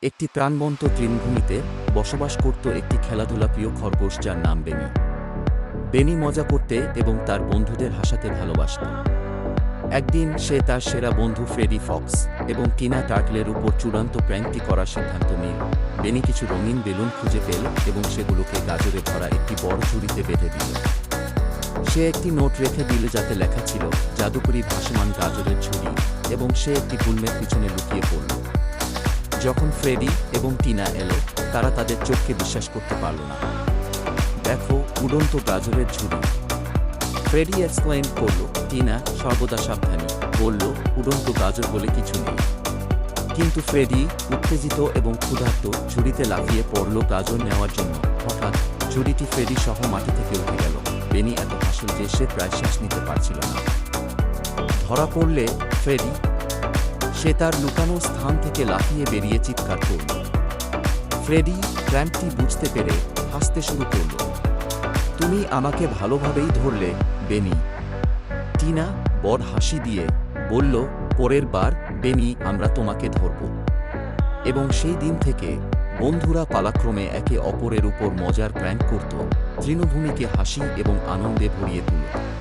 একটি প্রাণবন্ত তৃণভূমিতে বসবাস করত একটি খেলাধুলাপ্রিয় খরগোশ যার নাম বেনি। বেনি মজা করতে এবং তার বন্ধুদের হাসাতে ভালোবাসত। একদিন সে তার সেরা বন্ধু ফ্রেডি ফক্স এবং টিনা টার্টলের উপর চূড়ান্ত প্র্যাঙ্কটি করার সিদ্ধান্ত নিল। বেনি কিছু রঙিন বেলুন খুঁজে পেল এবং সেগুলোকে গাজরে ভরা একটি বড় ঝুড়িতে বেঁধে দিল। সে একটি নোট রেখে দিল যাতে লেখা ছিল জাদুকরি ভাসমান গাজরের ঝুড়ি, এবং সে একটি গুল্মের পিছনে লুকিয়ে পড়ল। যখন ফ্রেডি এবং টিনা এলো, তারা তাদের চোখকে বিশ্বাস করতে পারল না। দেখো, উড়ন্ত গাজরের ঝুড়ি! ফ্রেডি এক্সপ্লেইন করল। টিনা সর্বদা সাবধানী বলল, উড়ন্ত গাজর বলে কিছু নেই। কিন্তু ফ্রেডি, উত্তেজিত এবং ক্ষুধার্ত, ঝুড়িতে লাফিয়ে পড়ল গাজর নেওয়ার জন্য। হঠাৎ ঝুড়িটি ফ্রেডি সহ মাটি থেকে উঠে গেল। বেনি এত হাসল যে সে প্রায় শ্বাস নিতে পারছিল না। ধরা পড়লে ফ্রেডি! সে তার লুকানো স্থান থেকে লাফিয়ে বেরিয়ে চিৎকার করল। ফ্রেডি প্ল্যানটি বুঝতে পেরে হাসতে শুরু করল। তুমি আমাকে ভালোভাবেই ধরলে, বেনি। টিনা বড় হাসি দিয়ে বলল, পরের বার বেনি আমরা তোমাকে ধরব। এবং সেই দিন থেকে বন্ধুরা পালাক্রমে একে অপরের উপর মজার প্র্যাঙ্ক করত, তৃণভূমিকে হাসি এবং আনন্দে ভরিয়ে তুলত।